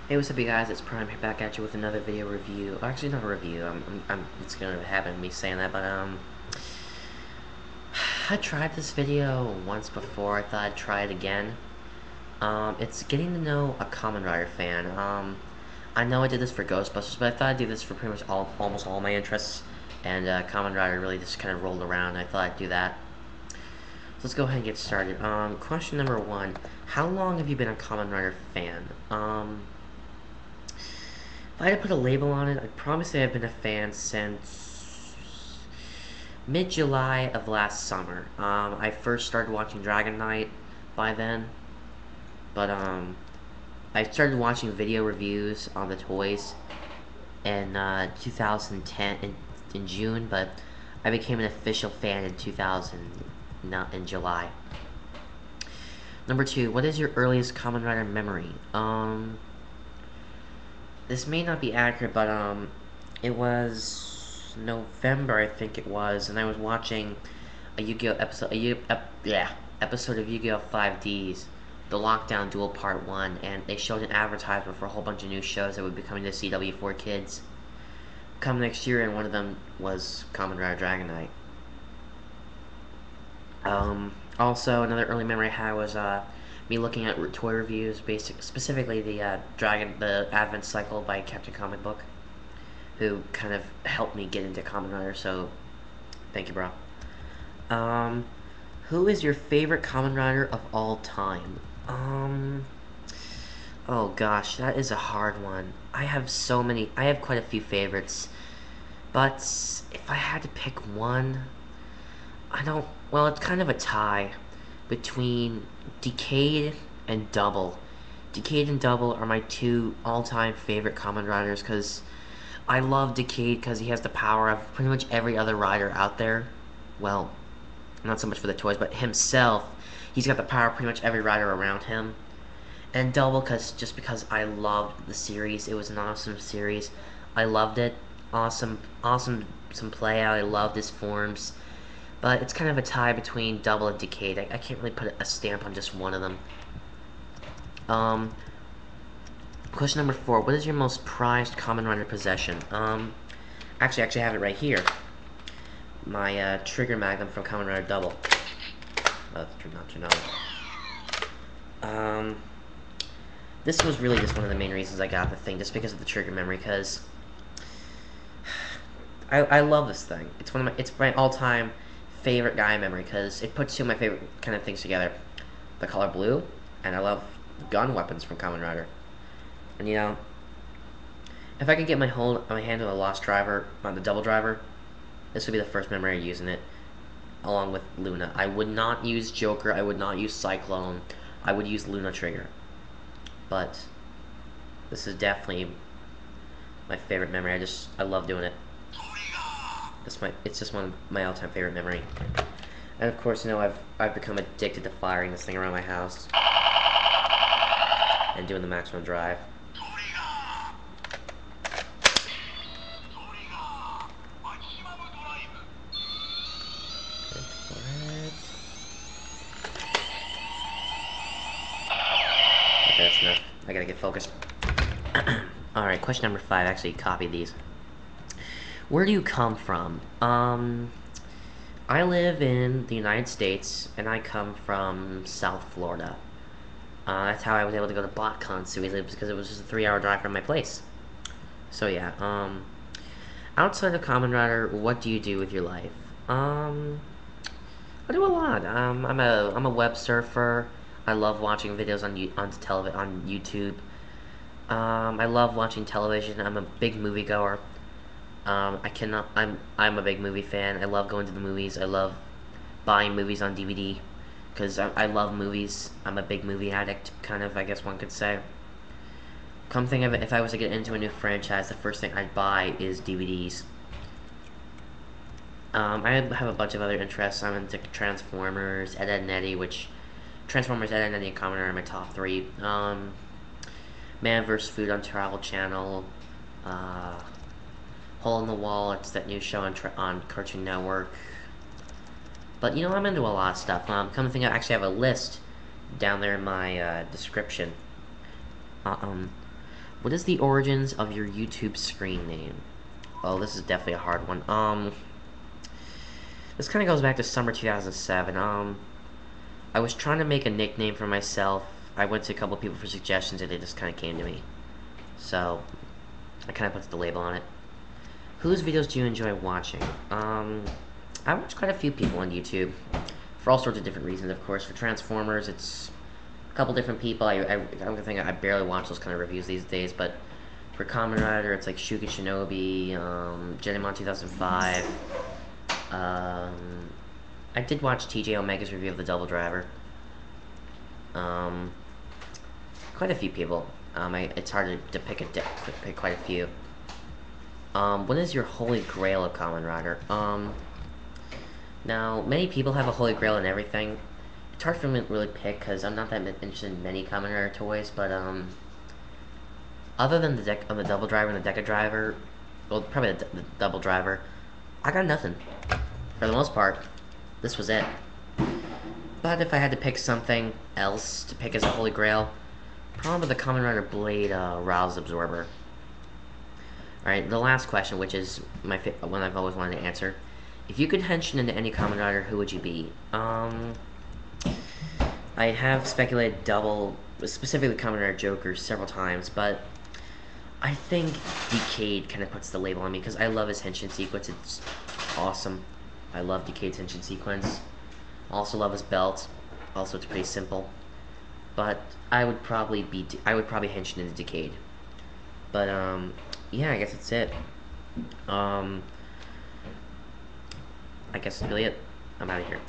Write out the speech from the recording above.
Hey, what's up, you guys? It's Prime here, back at you with another video review. Actually, not a review. It's gonna happen me saying that, but I tried this video once before. I thought I'd try it again. It's getting to know a Kamen Rider fan. I know I did this for Ghostbusters, but I thought I'd do this for pretty much almost all my interests. And Kamen Rider really just kind of rolled around. I thought I'd do that. So let's go ahead and get started. Question number one: how long have you been a Kamen Rider fan? If I had to put a label on it, I'd probably say I've been a fan since mid-July of last summer. I first started watching Dragon Knight by then, but I started watching video reviews on the toys in 2010 in June, but I became an official fan in 2000, not in July. Number two, what is your earliest Kamen Rider memory? This may not be accurate, but it was November, I think it was, and I was watching a Yu-Gi-Oh episode, episode of Yu-Gi-Oh 5Ds, the Lockdown Duel Part 1, and they showed an advertisement for a whole bunch of new shows that would be coming to CW for kids come next year, and one of them was Kamen Rider Dragon Knight. Also, another early memory I had was me looking at toy reviews, specifically the Advent Cycle by Captain Comic Book, who kind of helped me get into Kamen Rider. So, thank you, bro. Who is your favorite Kamen Rider of all time? Oh gosh, that is a hard one. I have so many. I have quite a few favorites, but if I had to pick one, I don't. Well, it's kind of a tie between Decade and Double. Decade and Double are my two all-time favorite Kamen Riders because I love Decade because he has the power of pretty much every other rider out there. Well, not so much for the toys, but himself, he's got the power of pretty much every rider around him. And Double just because I loved the series. It was an awesome series. I loved it. Awesome some play out. I loved his forms. But it's kind of a tie between Double and Decade. I can't really put a stamp on just one of them. Question number 4. What is your most prized Kamen Rider possession? Actually, I have it right here. My Trigger Magnum from Kamen Rider Double. Not to know. This was really just one of the main reasons I got the thing, just because of the trigger memory, because I love this thing. It's my all-time favorite guy memory because it puts two of my favorite kind of things together: the color blue, and I love gun weapons from Kamen Rider. And you know, if I could get my hand on the Lost Driver, on the Double Driver, this would be the first memory using it, along with Luna. I would not use Joker. I would not use Cyclone. I would use Luna Trigger. But this is definitely my favorite memory. I love doing it. It's just one of my all-time favorite memory. And of course, you know, I've become addicted to firing this thing around my house and doing the maximum drive. Okay, that's enough. I gotta get focused. Alright, question number 5. Actually, copy these. Where do you come from? I live in the United States, and I come from South Florida. That's how I was able to go to BotCon so easily, because it was just a 3-hour drive from my place. So yeah, outside of Kamen Rider, what do you do with your life? I do a lot. I'm a web surfer. I love watching videos on YouTube. I love watching television. I'm a big moviegoer. I'm a big movie fan. I love going to the movies. I love buying movies on DVD because I love movies. I'm a big movie addict, kind of, I guess one could say. Come think of it, if I was to get into a new franchise, the first thing I'd buy is DVDs. I have a bunch of other interests. I'm into Transformers, Ed, Edd n Eddy, which Transformers, Ed, Edd n Eddy, and Kamen Rider are my top 3. Man vs. Food on Travel Channel. Hole in the Wall, it's that new show on Cartoon Network. But, you know, I'm into a lot of stuff. Come to think of it, I actually have a list down there in my description. What is the origins of your YouTube screen name? Oh, this is definitely a hard one. This kind of goes back to summer 2007. I was trying to make a nickname for myself. I went to a couple people for suggestions, and they just kind of came to me. So, I kind of put the label on it. Whose videos do you enjoy watching? I watch quite a few people on YouTube, for all sorts of different reasons, of course. For Transformers, it's a couple different people. I don't think I barely watch those kind of reviews these days, but for Kamen Rider, it's like Shuka Shinobi, Genimon 2005. I did watch TJ Omega's review of the Double Driver. Quite a few people. It's hard to pick quite a few. What is your holy grail of Kamen Rider? Now, many people have a holy grail and everything. It's hard for me to really pick, because I'm not that interested in many Kamen Rider toys, but, other than the Double Driver and the Deca Driver, well, probably the Double Driver, I got nothing. For the most part, this was it. But if I had to pick something else to pick as a holy grail, probably the Kamen Rider Blade Rouse Absorber. Alright, the last question, which is one I've always wanted to answer. If you could henshin into any Kamen Rider, who would you be? I have speculated specifically Kamen Rider Joker several times, but I think Decade kind of puts the label on me, because I love his henshin sequence. It's awesome. I love Decade's henshin sequence. I also love his belt. Also, it's pretty simple. But I would probably henshin into Decade. But yeah, I guess that's it. I guess that's really it. I'm out of here.